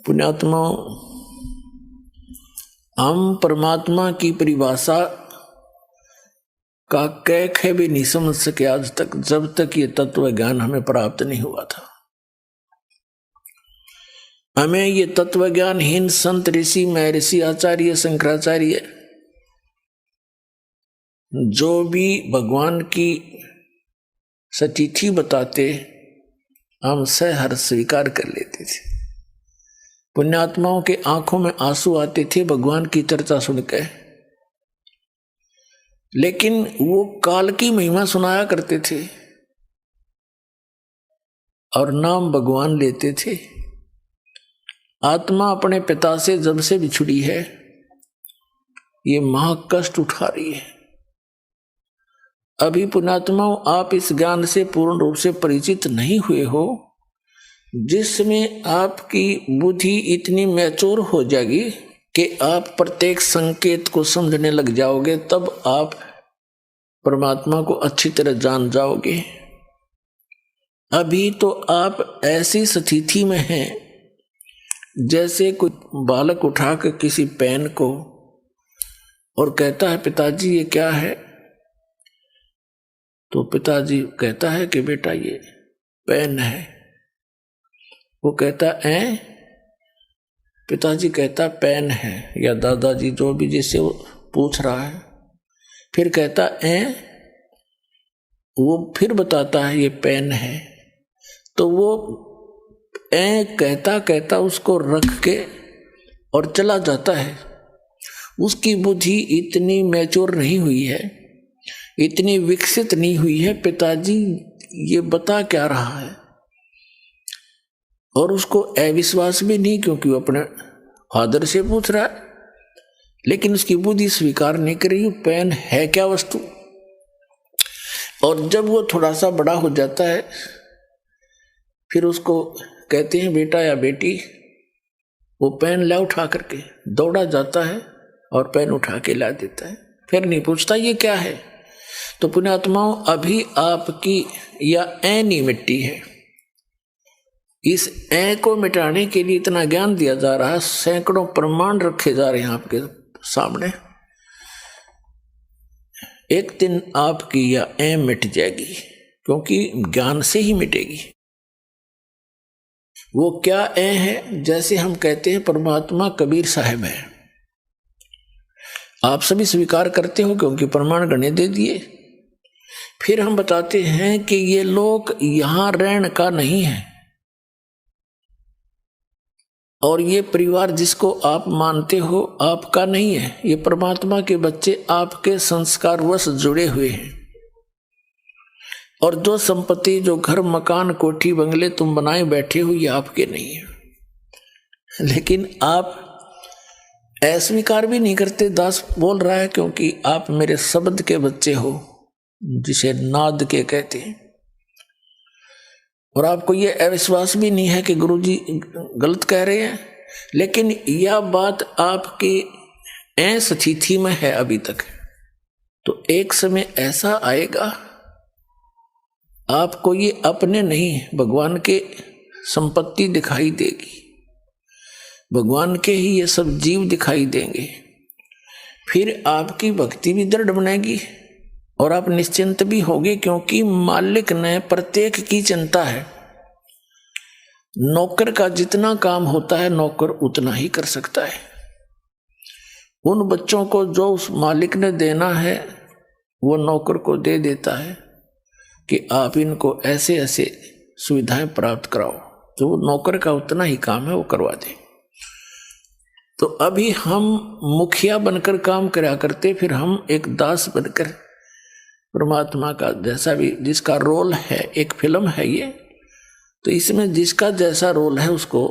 पुण्यात्मा, हम परमात्मा की परिभाषा का कैक है भी नहीं समझ सके आज तक, जब तक ये तत्व ज्ञान हमें प्राप्त नहीं हुआ था। हमें ये तत्व ज्ञानहीन संत, ऋषि, महर्षि, आचार्य, शंकराचार्य जो भी भगवान की सतिथि बताते, हम सहर्ष स्वीकार कर लेते थे। पुण्यात्माओं के आंखों में आंसू आते थे भगवान की चर्चा सुनकर, लेकिन वो काल की महिमा सुनाया करते थे और नाम भगवान लेते थे। आत्मा अपने पिता से जब से बिछुड़ी है, ये महाकष्ट उठा रही है। अभी पुण्यात्माओं, आप इस ज्ञान से पूर्ण रूप से परिचित नहीं हुए हो, जिसमें आपकी बुद्धि इतनी मैच्योर हो जाएगी कि आप प्रत्येक संकेत को समझने लग जाओगे, तब आप परमात्मा को अच्छी तरह जान जाओगे। अभी तो आप ऐसी स्थिति में हैं जैसे कोई बालक उठाकर किसी पेन को और कहता है पिताजी ये क्या है, तो पिताजी कहता है कि बेटा ये पेन है। वो कहता है पिताजी कहता पेन है, या दादाजी जो भी जिससे वो पूछ रहा है, फिर कहता वो फिर बताता है ये पेन है। तो वो कहता कहता उसको रख के और चला जाता है। उसकी बुद्धि इतनी मैच्योर नहीं हुई है, इतनी विकसित नहीं हुई है, पिताजी ये बता क्या रहा है। और उसको अविश्वास भी नहीं, क्योंकि वो अपने फादर से पूछ रहा है, लेकिन उसकी बुद्धि स्वीकार नहीं कर रही पेन है क्या वस्तु। और जब वो थोड़ा सा बड़ा हो जाता है, फिर उसको कहते हैं बेटा या बेटी, वो पेन ला उठा करके दौड़ा जाता है और पेन उठा के ला देता है, फिर नहीं पूछता ये क्या है। तो पुण्यात्माओं, अभी आपकी या ऐनी मिट्टी है, इस ऐ को मिटाने के लिए इतना ज्ञान दिया जा रहा है, सैकड़ों प्रमाण रखे जा रहे हैं आपके सामने। एक दिन आपकी या ऐ मिट जाएगी, क्योंकि ज्ञान से ही मिटेगी। वो क्या ऐ है, जैसे हम कहते हैं परमात्मा कबीर साहब है, आप सभी स्वीकार करते हो क्योंकि प्रमाण गणे दे दिए। फिर हम बताते हैं कि ये लोक यहां रहने का नहीं है, और ये परिवार जिसको आप मानते हो आपका नहीं है। ये परमात्मा के बच्चे आपके संस्कारवश जुड़े हुए हैं, और जो संपत्ति, जो घर, मकान, कोठी, बंगले तुम बनाए बैठे हो, ये आपके नहीं है। लेकिन आप अस्वीकार भी नहीं करते। दास बोल रहा है क्योंकि आप मेरे शब्द के बच्चे हो, जिसे नाद के कहते हैं, और आपको ये अविश्वास भी नहीं है कि गुरुजी गलत कह रहे हैं। लेकिन यह बात आपकी ऐसी स्थिति में है अभी तक, तो एक समय ऐसा आएगा आपको ये अपने नहीं, भगवान के संपत्ति दिखाई देगी, भगवान के ही ये सब जीव दिखाई देंगे। फिर आपकी भक्ति भी दृढ़ बनेगी और आप निश्चिंत भी होगे, क्योंकि मालिक ने प्रत्येक की चिंता है। नौकर का जितना काम होता है नौकर उतना ही कर सकता है। उन बच्चों को जो उस मालिक ने देना है वो नौकर को दे देता है कि आप इनको ऐसे ऐसे सुविधाएं प्राप्त कराओ, तो वो नौकर का उतना ही काम है, वो करवा दे। तो अभी हम मुखिया बनकर काम करा करते, फिर हम एक दास बनकर परमात्मा का जैसा भी जिसका रोल है, एक फिल्म है ये, तो इसमें जिसका जैसा रोल है उसको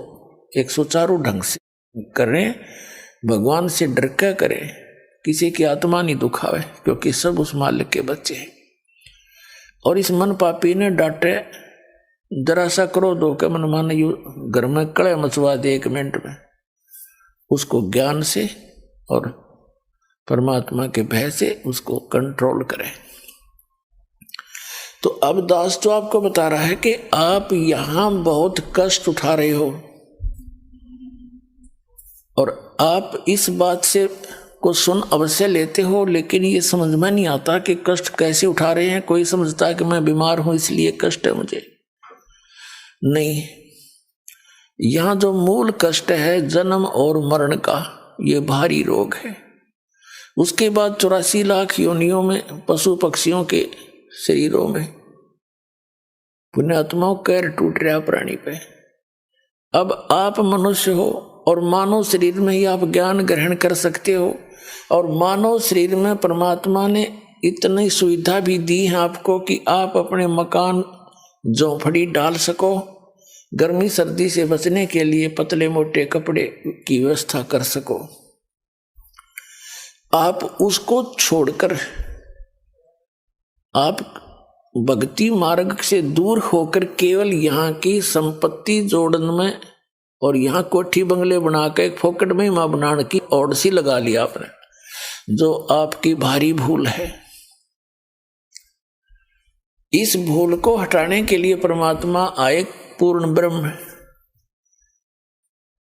एक सुचारू ढंग से करें, भगवान से डर के करें, किसी की आत्मा नहीं दुखावे, क्योंकि सब उस मालिक के बच्चे हैं। और इस मन पापी ने डांटे, जरा सा क्रोध होकर मन माने घर में कड़े मचवा दे 1 मिनट में, उसको ज्ञान से और परमात्मा के भय से उसको कंट्रोल करें। तो अब दास तो आपको बता रहा है कि आप यहां बहुत कष्ट उठा रहे हो, और आप इस बात से को सुन अवश्य लेते हो, लेकिन ये समझ में नहीं आता कि कष्ट कैसे उठा रहे हैं। कोई समझता है कि मैं बीमार हूं इसलिए कष्ट है मुझे, नहीं। यहां जो मूल कष्ट है जन्म और मरण का, ये भारी रोग है। उसके बाद 84 लाख योनियों में, पशु पक्षियों के शरीरों में, पुण्यात्माओं कैर टूट रहा प्राणी पे। अब आप मनुष्य हो और मानव शरीर में ही आप ज्ञान ग्रहण कर सकते हो, और मानव शरीर में परमात्मा ने इतनी सुविधा भी दी है आपको कि आप अपने मकान झोंपड़ी डाल सको, गर्मी सर्दी से बचने के लिए पतले मोटे कपड़े की व्यवस्था कर सको। आप उसको छोड़कर आप भक्ति मार्ग से दूर होकर केवल यहाँ की संपत्ति जोड़न में और यहाँ कोठी बंगले बनाकर एक फोकट में मां बनाने की ओर सी लगा लिया आपने, जो आपकी भारी भूल है। इस भूल को हटाने के लिए परमात्मा आए, पूर्ण ब्रह्म,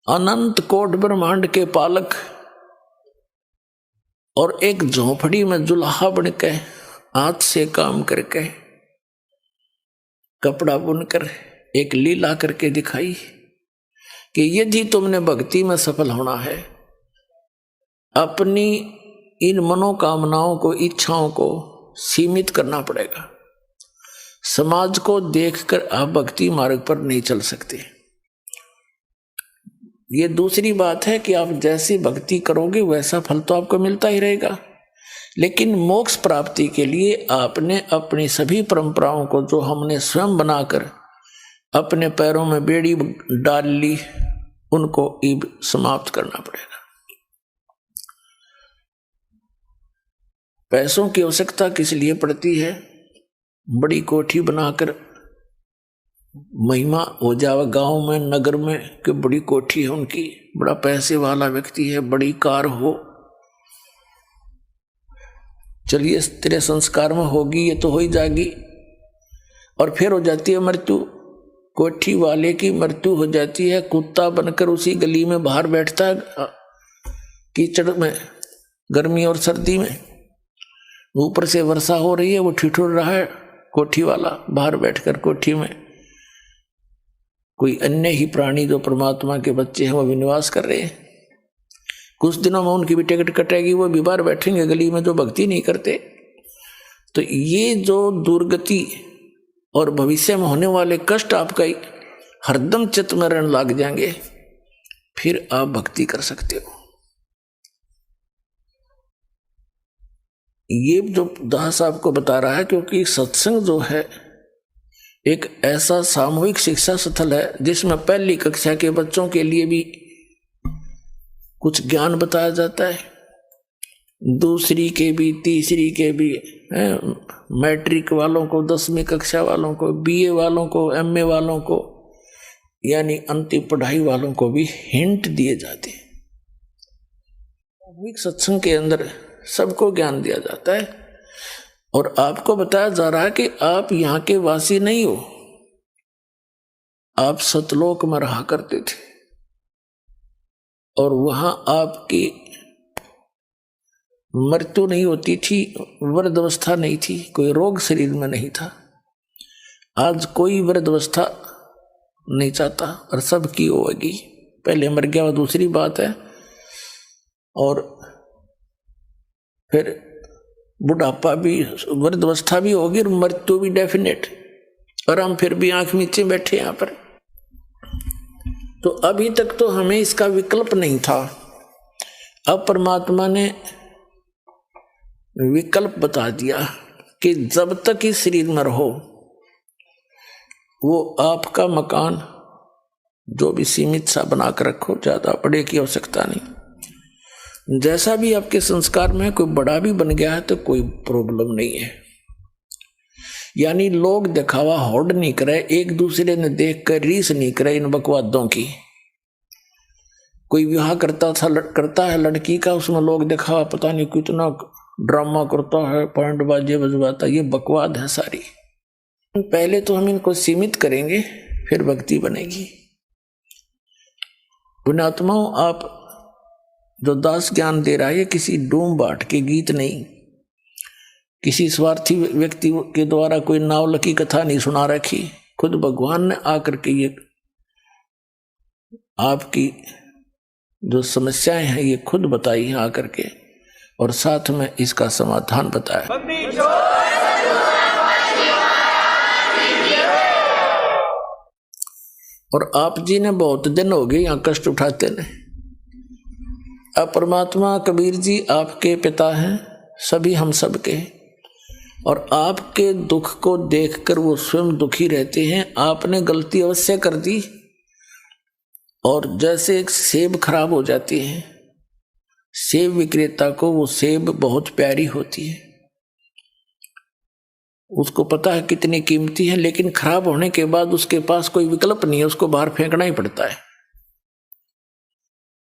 अनंत कोट ब्रह्मांड के पालक, और एक झोंपड़ी में जुल्हा बनके हाथ से काम करके कपड़ा बुनकर एक लीला करके दिखाई कि यदि तुमने भक्ति में सफल होना है, अपनी इन मनोकामनाओं को, इच्छाओं को सीमित करना पड़ेगा। समाज को देखकर आप भक्ति मार्ग पर नहीं चल सकते। ये दूसरी बात है कि आप जैसी भक्ति करोगे वैसा फल तो आपको मिलता ही रहेगा, लेकिन मोक्ष प्राप्ति के लिए आपने अपनी सभी परंपराओं को, जो हमने स्वयं बनाकर अपने पैरों में बेड़ी डाल ली, उनको अब समाप्त करना पड़ेगा। पैसों की आवश्यकता किस लिए पड़ती है? बड़ी कोठी बनाकर महिमा हो जावे गांव में, नगर में कि बड़ी कोठी है उनकी, बड़ा पैसे वाला व्यक्ति है, बड़ी कार हो, चलिए तेरे संस्कार में होगी, ये तो हो ही जाएगी, और फिर हो जाती है मृत्यु। कोठी वाले की मृत्यु हो जाती है, कुत्ता बनकर उसी गली में बाहर बैठता है कीचड़ में, गर्मी और सर्दी में, ऊपर से वर्षा हो रही है, वो ठिठुर रहा है कोठी वाला बाहर बैठकर कोठी में। कोई अन्य ही प्राणी जो परमात्मा के बच्चे हैं वो भी निवास कर रहे हैं। कुछ दिनों में उनकी भी टिकट कटेगी, वो भी बाहर बैठेंगे गली में जो भक्ति नहीं करते। तो ये जो दुर्गति और भविष्य में होने वाले कष्ट आपका हरदम चित्त में रहने लग जाएंगे, फिर आप भक्ति कर सकते हो। ये जो दास आपको बता रहा है, क्योंकि सत्संग जो है एक ऐसा सामूहिक शिक्षा स्थल है जिसमें पहली कक्षा के बच्चों के लिए भी कुछ ज्ञान बताया जाता है, दूसरी के भी, तीसरी के भी, मैट्रिक वालों को, 10वीं कक्षा वालों को, बीए वालों को, एमए वालों को, यानी अंतिम पढ़ाई वालों को भी हिंट दिए जाते हैं। सामूहिक सत्संग के अंदर सबको ज्ञान दिया जाता है और आपको बताया जा रहा है कि आप यहाँ के वासी नहीं हो, आप सतलोक में रहा करते थे और वहां आपकी मृत्यु नहीं होती थी, वृद्धावस्था नहीं थी, कोई रोग शरीर में नहीं था। आज कोई वृद्धावस्था नहीं चाहता और सबकी होगी, पहले मर गया वो दूसरी बात है, और फिर बुढ़ापा भी, वृद्धावस्था भी होगी और मृत्यु भी डेफिनेट, और हम फिर भी आंख नीचे बैठे यहाँ पर। तो अभी तक तो हमें इसका विकल्प नहीं था, अब परमात्मा ने विकल्प बता दिया कि जब तक इस शरीर में रहो वो आपका मकान जो भी सीमित सा बनाकर रखो, ज्यादा बड़े की आवश्यकता नहीं। जैसा भी आपके संस्कार में कोई बड़ा भी बन गया है तो कोई प्रॉब्लम नहीं है। यानी लोग दिखावा होड़ नहीं करे, एक दूसरे ने देख कर रीस नहीं करे इन बकवादों की। कोई विवाह करता है लड़की का, उसमें लोग दिखावा पता नहीं कितना ड्रामा करता है, पॉइंट बाजे बजवाता, ये बकवाद है सारी। पहले तो हम इनको सीमित करेंगे फिर भक्ति बनेगी। पुण्यात्माओं, आप जो दास ज्ञान दे रहा है ये किसी डूम बाट के गीत नहीं, किसी स्वार्थी व्यक्ति के द्वारा कोई नावल की कथा नहीं सुना रखी। खुद भगवान ने आकर के ये आपकी जो समस्याएं हैं ये खुद बताई हैं आकर के, और साथ में इसका समाधान बताया। और आप जी ने बहुत दिन हो गए यहाँ कष्ट उठाते ने। अब परमात्मा कबीर जी आपके पिता हैं, सभी हम सब के, और आपके दुख को देखकर वो स्वयं दुखी रहते हैं। आपने गलती अवश्य कर दी, और जैसे एक सेब खराब हो जाती है, सेब विक्रेता को वो सेब बहुत प्यारी होती है, उसको पता है कितनी कीमती है, लेकिन खराब होने के बाद उसके पास कोई विकल्प नहीं है, उसको बाहर फेंकना ही पड़ता है।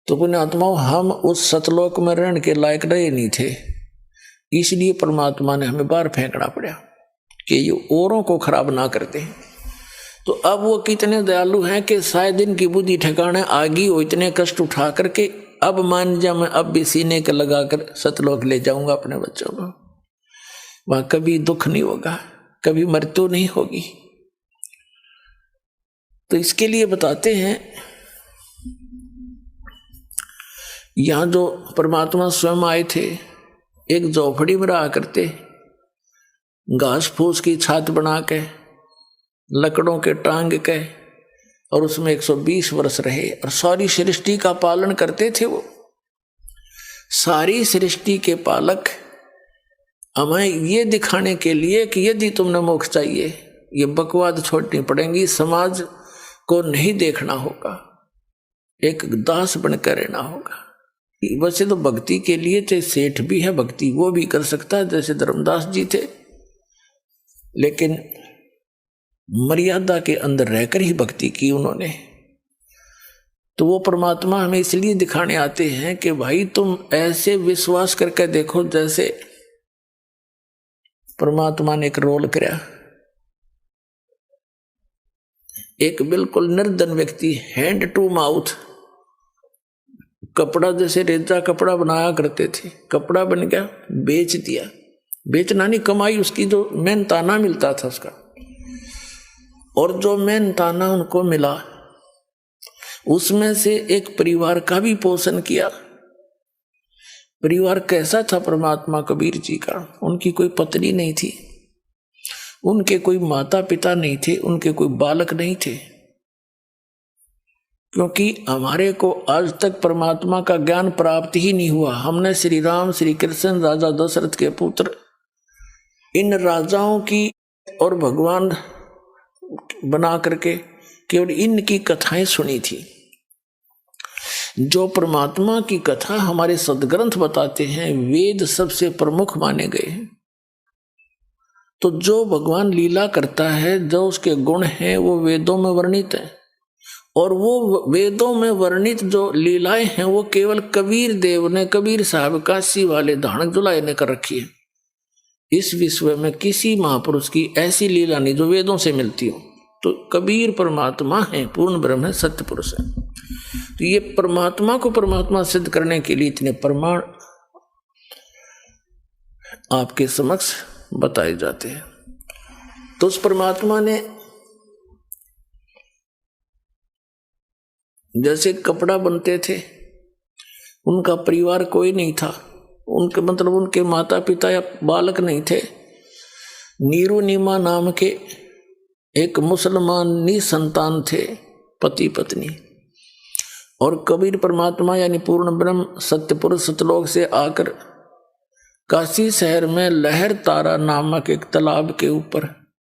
तो पुण्यात्माओं, हम उस सतलोक में रहने के लायक रहे नहीं थे, इसलिए परमात्मा ने हमें बाहर फेंकना पड़ा कि ये औरों को खराब ना करते हैं। तो अब वो कितने दयालु हैं कि शायद इनकी बुद्धि ठिकाने आ गई हो, इतने कष्ट उठा करके अब मान जा मैं अब भी सीने के लगाकर सतलोक ले जाऊंगा अपने बच्चों को, वहां कभी दुख नहीं होगा, कभी मृत्यु नहीं होगी। तो इसके लिए बताते हैं, यहां जो परमात्मा स्वयं आए थे, एक झोपड़ी में रहा करते, घास फूस की छात बना के, लकड़ों के टांग के, और उसमें 120 वर्ष रहे और सारी सृष्टि का पालन करते थे। वो सारी सृष्टि के पालक हमें ये दिखाने के लिए कि यदि तुमने मोक्ष चाहिए, ये बकवाद छोड़नी पड़ेगी, समाज को नहीं देखना होगा, एक दास बनकर रहना होगा। वैसे तो भक्ति के लिए चाहे सेठ भी है, भक्ति वो भी कर सकता है, जैसे धर्मदास जी थे, लेकिन मर्यादा के अंदर रहकर ही भक्ति की उन्होंने। तो वो परमात्मा हमें इसलिए दिखाने आते हैं कि भाई तुम ऐसे विश्वास करके देखो जैसे परमात्मा ने एक रोल किया। एक बिल्कुल निर्धन व्यक्ति हैंड टू माउथ कपड़ा, जैसे रेजा कपड़ा बनाया करते थे, कपड़ा बन गया, बेच दिया। बेचना नहीं, कमाई उसकी जो मेहनताना मिलता था उसका, और जो मेहनताना उनको मिला उसमें से एक परिवार का भी पोषण किया। परिवार कैसा था परमात्मा कबीर जी का? उनकी कोई पत्नी नहीं थी, उनके कोई माता पिता नहीं थे, उनके कोई बालक नहीं थे, क्योंकि हमारे को आज तक परमात्मा का ज्ञान प्राप्त ही नहीं हुआ। हमने श्री राम, श्री कृष्ण, राजा दशरथ के पुत्र, इन राजाओं की और भगवान बना करके केवल इनकी कथाएं सुनी थी। जो परमात्मा की कथा हमारे सदग्रंथ बताते हैं, वेद सबसे प्रमुख माने गए हैं। तो जो भगवान लीला करता है, जो उसके गुण हैं, वो वेदों में वर्णित है, और वो वेदों में वर्णित जो लीलाएं हैं वो केवल कबीर देव ने, कबीर साहब काशी वाले धानक जुलाए ने कर रखी है। इस विश्व में किसी महापुरुष की ऐसी लीला नहीं जो वेदों से मिलती हो। तो कबीर परमात्मा है, पूर्ण ब्रह्म है, सत्य पुरुष है। तो ये परमात्मा को परमात्मा सिद्ध करने के लिए इतने प्रमाण आपके समक्ष बताए जाते हैं। तो उस परमात्मा ने जैसे कपड़ा बनते थे, उनका परिवार कोई नहीं था, उनके मतलब उनके माता पिता या बालक नहीं थे। नीरू नीमा नाम के एक मुसलमान निसंतान थे, पति पत्नी, और कबीर परमात्मा यानी पूर्ण ब्रह्म सत्य पुरुष सतलोक से आकर काशी शहर में लहर तारा नामक एक तालाब के ऊपर,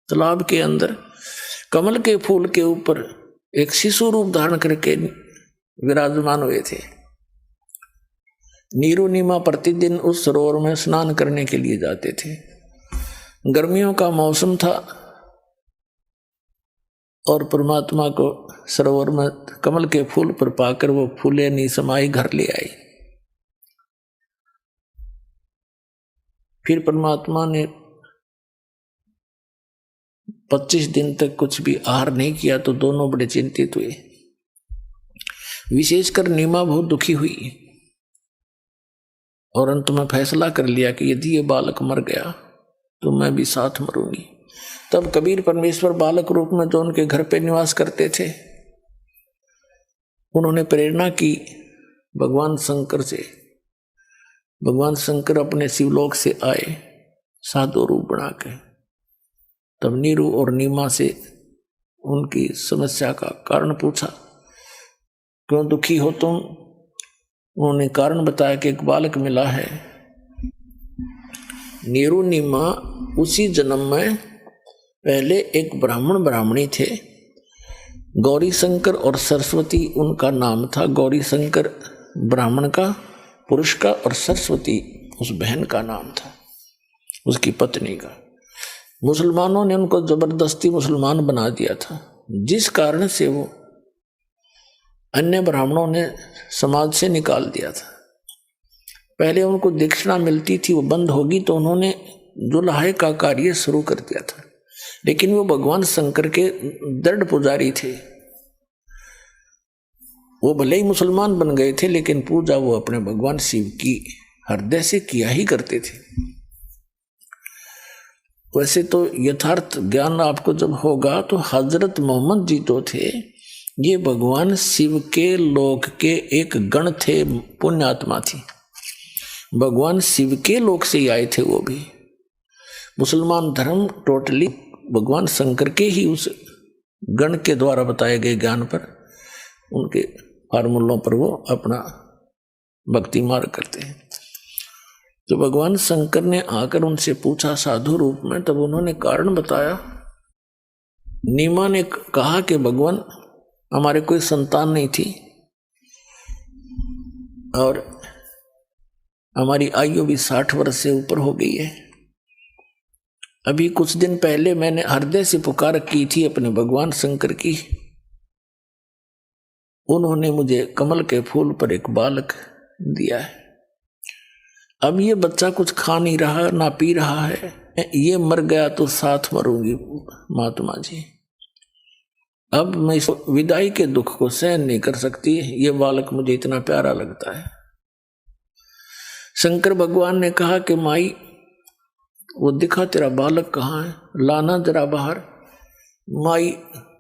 तालाब के अंदर कमल के फूल के ऊपर एक शिशु रूप धारण करके विराजमान हुए थे। नीरू नीमा प्रतिदिन उस सरोवर में स्नान करने के लिए जाते थे। गर्मियों का मौसम था और परमात्मा को सरोवर में कमल के फूल पर पाकर वो फूले नी समाई घर ले आई। फिर परमात्मा ने 25 दिन तक कुछ भी आहार नहीं किया, तो दोनों बड़े चिंतित हुए। विशेषकर नीमा बहुत दुखी हुई और अंत में फैसला कर लिया कि यदि ये बालक मर गया तो मैं भी साथ मरूंगी। तब कबीर परमेश्वर बालक रूप में जो उनके घर पे निवास करते थे, उन्होंने प्रेरणा की भगवान शंकर से। भगवान शंकर अपने शिवलोक से आए साधु रूप बना के। तब नीरू और नीमा से उनकी समस्या का कारण पूछा, क्यों दुखी हो तुम? उन्होंने कारण बताया कि एक बालक मिला है। नीरू नीमा उसी जन्म में पहले एक ब्राह्मण ब्राह्मणी थे, गौरी शंकर और सरस्वती उनका नाम था। गौरी शंकर ब्राह्मण का, पुरुष का, और सरस्वती उस बहन का नाम था, उसकी पत्नी का। मुसलमानों ने उनको जबरदस्ती मुसलमान बना दिया था, जिस कारण से वो अन्य ब्राह्मणों ने समाज से निकाल दिया था। पहले उनको दक्षिणा मिलती थी, वो बंद होगी तो उन्होंने जुलाहे का कार्य शुरू कर दिया था। लेकिन वो भगवान शंकर के दृढ़ पुजारी थे। वो भले ही मुसलमान बन गए थे, लेकिन पूजा वो अपने भगवान शिव की हृदय से किया ही करते थे। वैसे तो यथार्थ ज्ञान आपको जब होगा तो हजरत मोहम्मद जी तो थे, ये भगवान शिव के लोक के एक गण थे, पुण्यात्मा थी। भगवान शिव के लोक से ही आए थे वो भी। मुसलमान धर्म टोटली भगवान शंकर के ही उस गण के द्वारा बताए गए ज्ञान पर, उनके फार्मूलों पर वो अपना भक्ति मार्ग करते हैं। तो भगवान शंकर ने आकर उनसे पूछा साधु रूप में, तब उन्होंने कारण बताया। नीमा ने कहा कि भगवान हमारे कोई संतान नहीं थी और हमारी आयु भी 60 वर्ष से ऊपर हो गई है। अभी कुछ दिन पहले मैंने हृदय से पुकार की थी अपने भगवान शंकर की, उन्होंने मुझे कमल के फूल पर एक बालक दिया है। अब ये बच्चा कुछ खा नहीं रहा, ना पी रहा है, ये मर गया तो साथ मरूंगी महात्मा जी। अब मैं इस विदाई के दुख को सहन नहीं कर सकती, ये बालक मुझे इतना प्यारा लगता है। शंकर भगवान ने कहा कि माई वो दिखा तेरा बालक कहाँ है, लाना जरा बाहर। माई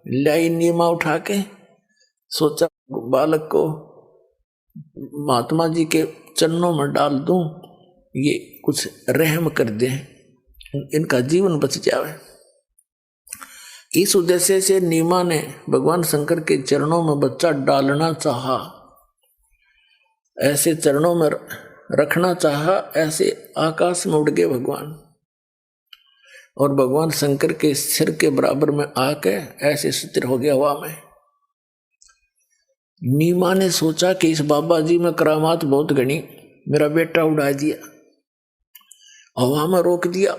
लाई नीमा उठा के, सोचा बालक को महात्मा जी के चरणों में डाल दूं, ये कुछ रहम कर दे, इनका जीवन बच जावे। इस उद्देश्य से नीमा ने भगवान शंकर के चरणों में बच्चा डालना चाहा, ऐसे चरणों में रखना चाहा, ऐसे आकाश में उड़ गए भगवान और भगवान शंकर के सिर के बराबर में आके ऐसे स्थिर हो गया हवा में। नीमा ने सोचा कि इस बाबा जी में करामात बहुत घनी, मेरा बेटा उड़ा दिया, हवा में रोक दिया।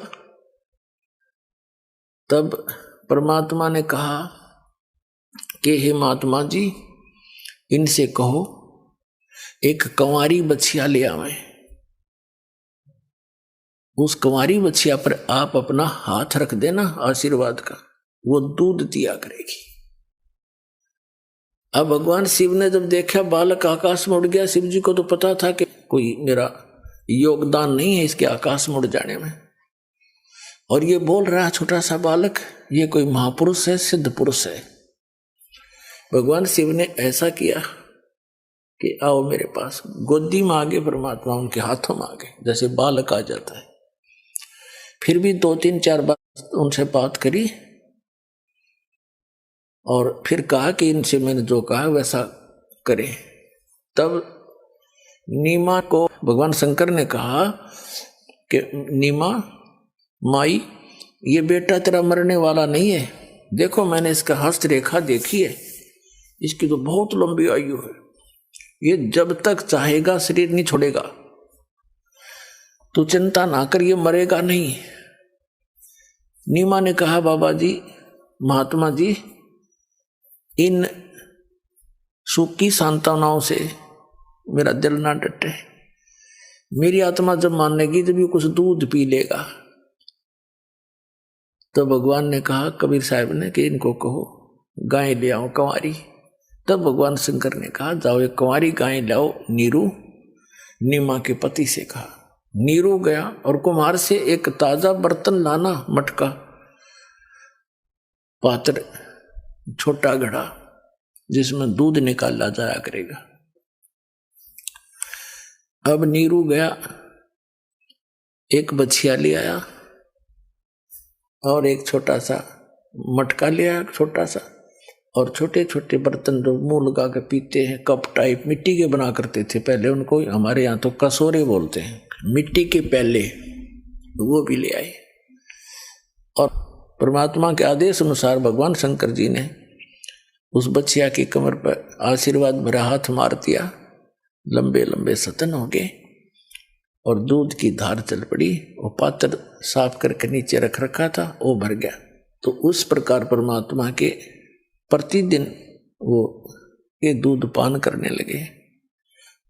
तब परमात्मा ने कहा कि हे महात्मा जी, इनसे कहो एक कंवारी बछिया ले आवे, उस कंवारी बछिया पर आप अपना हाथ रख देना आशीर्वाद का, वो दूध दिया करेगी। अब भगवान शिव ने जब देखा बालक आकाश में उड़ गया, शिव जी को तो पता था कि कोई मेरा योगदान नहीं है इसके आकाश में उड़ जाने में, और ये बोल रहा है छोटा सा बालक, ये कोई महापुरुष है, सिद्ध पुरुष है। भगवान शिव ने ऐसा किया कि आओ मेरे पास, गोदी में आगे परमात्मा उनके हाथों में आगे, जैसे बालक आ जाता है। फिर भी 2-3-4 बार उनसे बात करी और फिर कहा कि इनसे मैंने जो कहा वैसा करें। तब नीमा को भगवान शंकर ने कहा कि नीमा माई, ये बेटा तेरा मरने वाला नहीं है, देखो मैंने इसका हस्तरेखा देखी है, इसकी तो बहुत लंबी आयु है, ये जब तक चाहेगा शरीर नहीं छोड़ेगा, तू चिंता ना कर, ये मरेगा नहीं। नीमा ने कहा बाबा जी, महात्मा जी, इन सूखी सांत्वनाओं से मेरा दिल ना डटे, मेरी आत्मा जब मान लेगी जब ये कुछ दूध पी लेगा। तो भगवान ने कहा कबीर साहब ने कि इनको कहो गाय ले आओ कंवारी। तब भगवान शंकर ने कहा जाओ एक कंवारी गाय लाओ, नीरू नीमा के पति से कहा। नीरू गया और कुम्हार से एक ताजा बर्तन लाना, मटका, पात्र, छोटा घड़ा जिसमें दूध निकाला जाया करेगा। अब नीरू गया, एक बछिया ले आया और एक छोटा सा मटका ले आया, छोटा सा, और छोटे छोटे बर्तन जो मुंह लगा के पीते हैं, कप टाइप मिट्टी के बना करते थे पहले, उनको हमारे यहाँ तो कसोरे बोलते हैं, मिट्टी के प्याले, वो भी ले आए। और परमात्मा के आदेश अनुसार भगवान शंकर जी ने उस बच्चिया की कमर पर आशीर्वाद भरा हाथ मार दिया, लंबे लंबे सतन हो गए और दूध की धार चल पड़ी। वो पात्र साफ करके नीचे रख रखा था, वो भर गया। तो उस प्रकार परमात्मा के प्रतिदिन वो ये दूध पान करने लगे।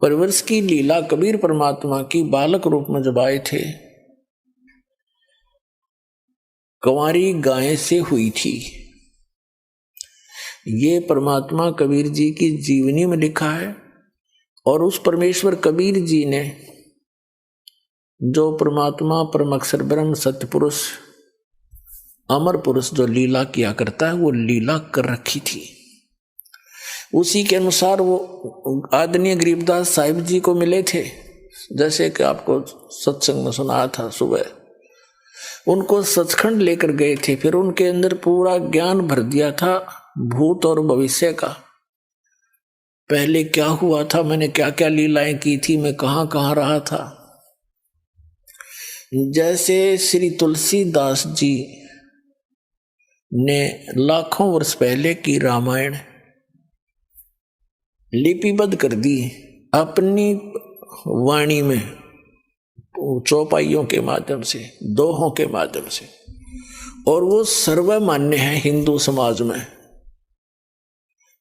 परवरिश की लीला कबीर परमात्मा की बालक रूप में जब आए थे, कंवारी गाय से हुई थी। ये परमात्मा कबीर जी की जीवनी में लिखा है। और उस परमेश्वर कबीर जी ने जो परमात्मा परम अक्षर ब्रह्म सत्य पुरुष अमर पुरुष जो लीला किया करता है, वो लीला कर रखी थी। उसी के अनुसार वो आदरणीय गरीबदास साहिब जी को मिले थे, जैसे कि आपको सत्संग में सुनाया था सुबह। उनको सचखंड लेकर गए थे, फिर उनके अंदर पूरा ज्ञान भर दिया था भूत और भविष्य का। पहले क्या हुआ था, मैंने क्या क्या लीलाएं की थी, मैं कहाँ कहाँ रहा था। जैसे श्री तुलसीदास जी ने लाखों वर्ष पहले की रामायण लिपिबद्ध कर दी अपनी वाणी में, चौपाइयों के माध्यम से, दोहों के माध्यम से, और वो सर्वमान्य है हिंदू समाज में।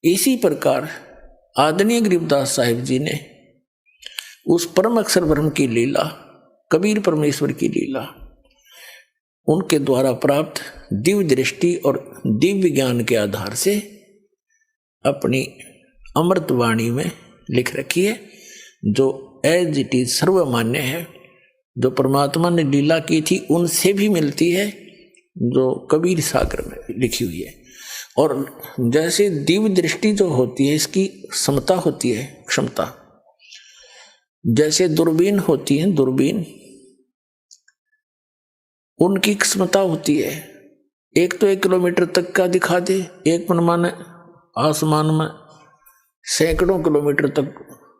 इसी प्रकार आदरणीय गरीबदास साहिब जी ने उस परम अक्षर ब्रह्म की लीला, कबीर परमेश्वर की लीला, उनके द्वारा प्राप्त दिव्य दृष्टि और दिव्य ज्ञान के आधार से अपनी अमृत वाणी में लिख रखी है, जो एज इट इज सर्वमान्य है। जो परमात्मा ने लीला की थी उनसे भी मिलती है, जो कबीर सागर में लिखी हुई है। और जैसे दिव्य दृष्टि जो होती है, इसकी समता होती है, क्षमता, जैसे दूरबीन होती है, दूरबीन उनकी क्षमता होती है, एक तो 1 किलोमीटर तक का दिखा दे, एक मनमाने आसमान में सैकड़ों किलोमीटर तक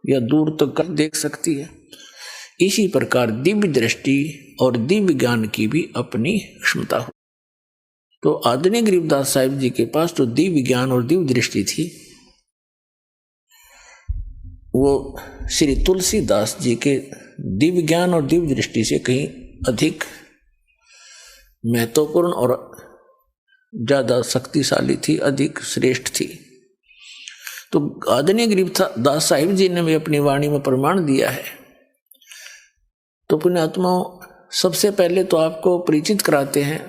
या दूर तक का देख सकती है। इसी प्रकार दिव्य दृष्टि और दिव्य ज्ञान की भी अपनी क्षमता हो। तो आदरणीय गरीबदास साहिब जी के पास जो दिव्य ज्ञान और दिव्य दृष्टि थी, वो श्री तुलसीदास जी के दिव्य ज्ञान और दिव्य दृष्टि से कहीं अधिक महत्वपूर्ण और ज्यादा शक्तिशाली थी, अधिक श्रेष्ठ थी। तो आदरणीय गरीबदास साहिब जी ने भी अपनी वाणी में प्रमाण दिया है। तो पुण्यात्माओं, सबसे पहले तो आपको परिचित कराते हैं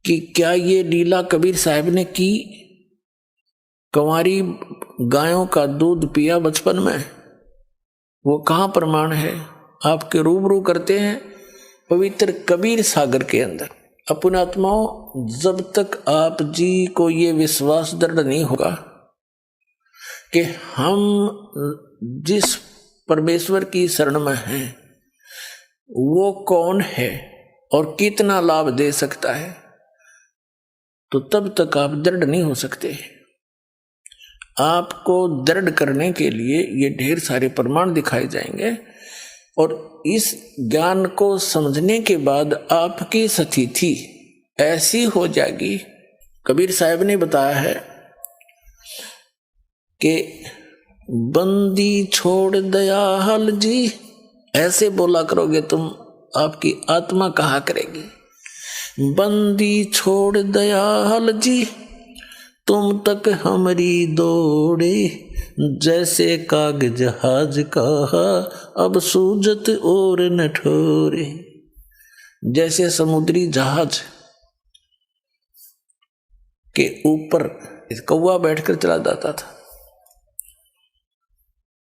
कि क्या ये लीला कबीर साहब ने की। कंवारी गायों का दूध पिया बचपन में, वो कहाँ प्रमाण है? आपके रूबरू करते हैं पवित्र कबीर सागर के अंदर। पुण्यात्माओं, जब तक आप जी को ये विश्वास दृढ़ नहीं होगा कि हम जिस परमेश्वर की शरण में हैं वो कौन है और कितना लाभ दे सकता है, तो तब तक आप दृढ़ नहीं हो सकते। आपको दृढ़ करने के लिए ये ढेर सारे प्रमाण दिखाए जाएंगे, और इस ज्ञान को समझने के बाद आपकी स्थिति ऐसी हो जाएगी। कबीर साहब ने बताया है कि बंदी छोड़ दयाल जी, ऐसे बोला करोगे तुम, आपकी आत्मा कहा करेगी। बंदी छोड़ दयाल जी, तुम तक हमारी दौड़े, जैसे काग जहाज कहा अब सूजत और न ठोरे। जैसे समुद्री जहाज के ऊपर कौवा बैठकर चला जाता था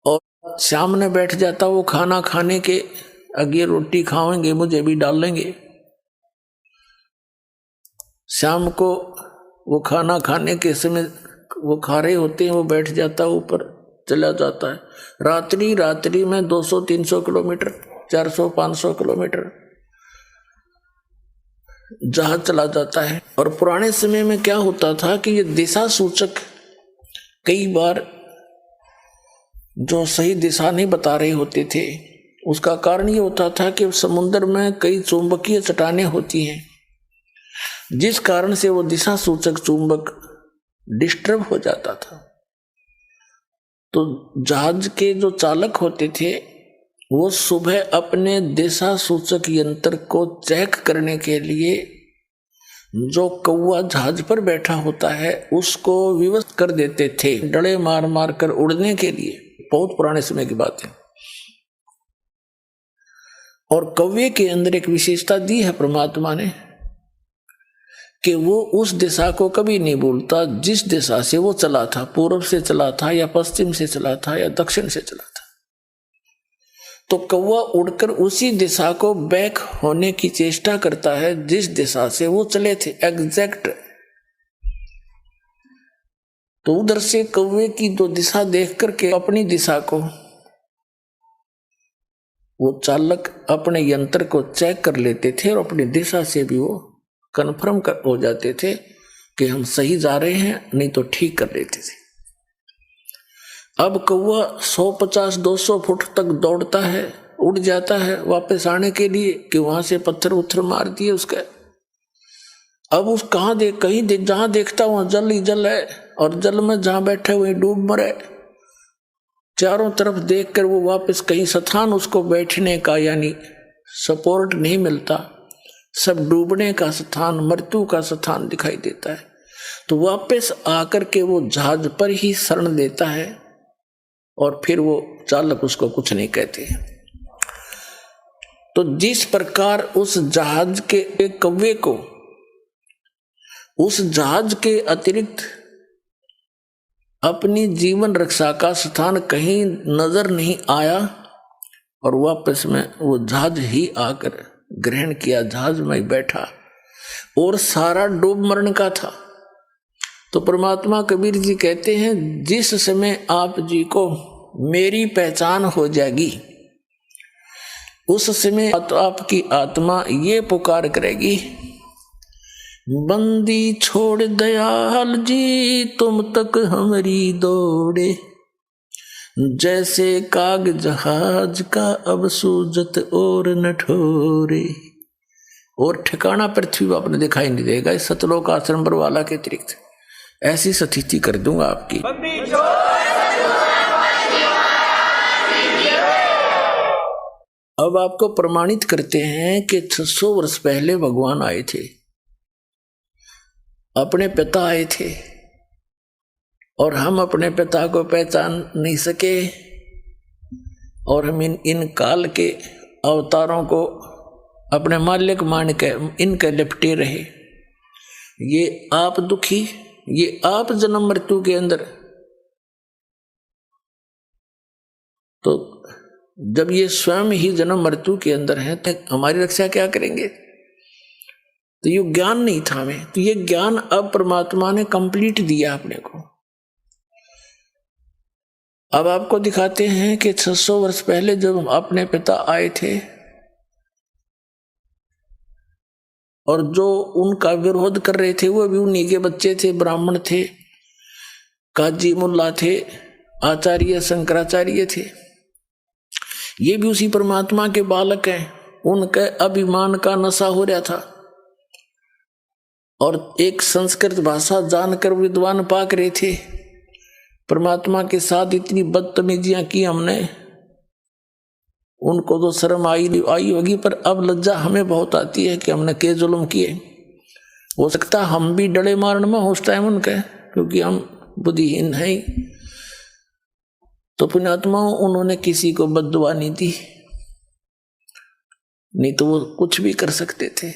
और सामने बैठ जाता, वो खाना खाने के आगे रोटी खाएंगे, मुझे भी डाल लेंगे। शाम को वो खाना खाने के समय वो खा रहे होते हैं, वो बैठ जाता, ऊपर चला जाता है। रात्रि में 200-300 किलोमीटर, 400-500 किलोमीटर जहाज चला जाता है। और पुराने समय में क्या होता था कि ये दिशा सूचक कई बार जो सही दिशा नहीं बता रहे होते थे, उसका कारण ये होता था कि समुद्र में कई चुंबकीय चट्टानें होती हैं, जिस कारण से वो दिशा सूचक चुंबक डिस्टर्ब हो जाता था। तो जहाज के जो चालक होते थे वो सुबह अपने दिशा सूचक यंत्र को चेक करने के लिए जो कौवा जहाज पर बैठा होता है उसको विवश कर देते थे, डले मार मार कर उड़ने के लिए। बहुत पुराने समय की बात है। और कौवे के अंदर एक विशेषता दी है परमात्मा ने कि वो उस दिशा को कभी नहीं भूलता जिस दिशा से वो चला था, पूर्व से चला था या पश्चिम से चला था या दक्षिण से चला था। तो कौवा उड़कर उसी दिशा को बैक होने की चेष्टा करता है जिस दिशा से वो चले थे, एग्जैक्ट। तो उधर से कौवे की जो दिशा देख करके अपनी दिशा को वो चालक अपने यंत्र को चेक कर लेते थे और अपनी दिशा से भी वो कन्फर्म हो जाते थे कि हम सही जा रहे हैं, नहीं तो ठीक कर लेते थे। अब कौवा 150-200 फुट तक दौड़ता है, उड़ जाता है वापस आने के लिए कि वहां से पत्थर उत्थर मार दिए उसके। अब उस जहां देखता वहां जल ही जल है, और जल में जहां बैठे हुए डूब मरे। चारों तरफ देखकर वो वापस कहीं स्थान उसको बैठने का यानी सपोर्ट नहीं मिलता, सब डूबने का स्थान, मृत्यु का स्थान दिखाई देता है। तो वापस आकर के वो जहाज पर ही शरण देता है और फिर वो चालक उसको कुछ नहीं कहते। तो जिस प्रकार उस जहाज के कौवे को उस जहाज के अतिरिक्त अपनी जीवन रक्षा का स्थान कहीं नजर नहीं आया और वापस में वो जहाज ही आकर ग्रहण किया, जहाज में बैठा और सारा डूब मरण का था। तो परमात्मा कबीर जी कहते हैं जिस समय आप जी को मेरी पहचान हो जाएगी उस समय तो आपकी आत्मा ये पुकार करेगी, बंदी छोड़ दयाल जी तुम तक हमारी दौड़े, जैसे काग जहाज का अब सूजत और न ठोरे। और ठिकाना पृथ्वी आपने दिखाई नहीं देगा इस सतलोक आश्रम बरवाला के अतिरिक्त। ऐसी स्थिति कर दूंगा आपकी। अब आपको प्रमाणित करते हैं कि 600 वर्ष पहले भगवान आए थे, अपने पिता आए थे और हम अपने पिता को पहचान नहीं सके और हम इन काल के अवतारों को अपने मालिक मान के इनके लिपटे रहे। ये आप दुखी, ये आप जन्म मृत्यु के अंदर। तो जब ये स्वयं ही जन्म मृत्यु के अंदर हैं तो हमारी रक्षा क्या करेंगे? तो ये ज्ञान नहीं था हमें, तो ये ज्ञान अब परमात्मा ने कंप्लीट दिया अपने को। अब आपको दिखाते हैं कि 600 वर्ष पहले जब अपने पिता आए थे और जो उनका विरोध कर रहे थे वो भी उन्हीं के बच्चे थे, ब्राह्मण थे, काजी मुल्ला थे, आचार्य शंकराचार्य थे। ये भी उसी परमात्मा के बालक हैं। उनके अभिमान का नशा हो रहा था और एक संस्कृत भाषा जानकर विद्वान पाक रहे थे। परमात्मा के साथ इतनी बदतमीजियां की हमने, उनको तो शर्म आई होगी, पर अब लज्जा हमें बहुत आती है कि हमने के जुल्म किए। हो सकता हम भी डले मारन में उस टाइम उनके, क्योंकि हम बुद्धिहीन हैं। तो पुण्यात्मा उन्होंने किसी को बद्दुआ नहीं दी, नहीं तो वो कुछ भी कर सकते थे।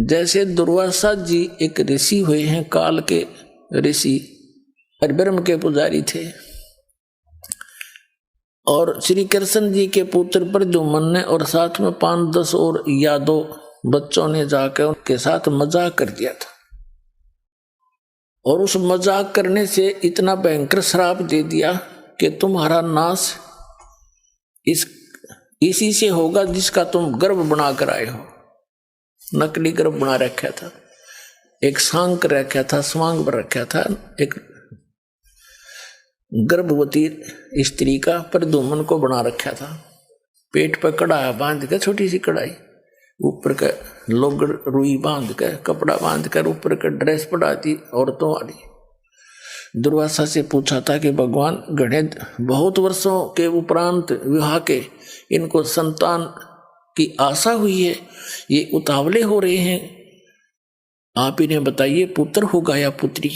जैसे दुर्वासा जी एक ऋषि हुए हैं, काल के ऋषि, ब्रह्म के पुजारी थे। और श्री कृष्ण जी के पुत्र प्रद्युम्न ने और साथ में 5-10 और यादव बच्चों ने जाकर उनके साथ मजाक कर दिया था, और उस मजाक करने से इतना भयंकर श्राप दे दिया कि तुम्हारा नाश इसी से होगा जिसका तुम गर्भ बना कर आए हो। नकली गर्भ बना रखा था, एक सांक रखा था, स्वांग पर रखा था, एक गर्भवती स्त्री का प्रद्युम्न को बना रखा था। पेट पर कड़ा बांध कर, छोटी सी कड़ाई, ऊपर का लोग रुई बांध कर, कपड़ा बांध कर, ऊपर का ड्रेस पड़ा दी औरतों वाली। दुर्वासा से पूछा था कि भगवान, गणे बहुत वर्षों के उपरांत विवाह के इनको संतान की आशा हुई है, ये उतावले हो रहे हैं, आप इन्हें बताइए पुत्र होगा या पुत्री।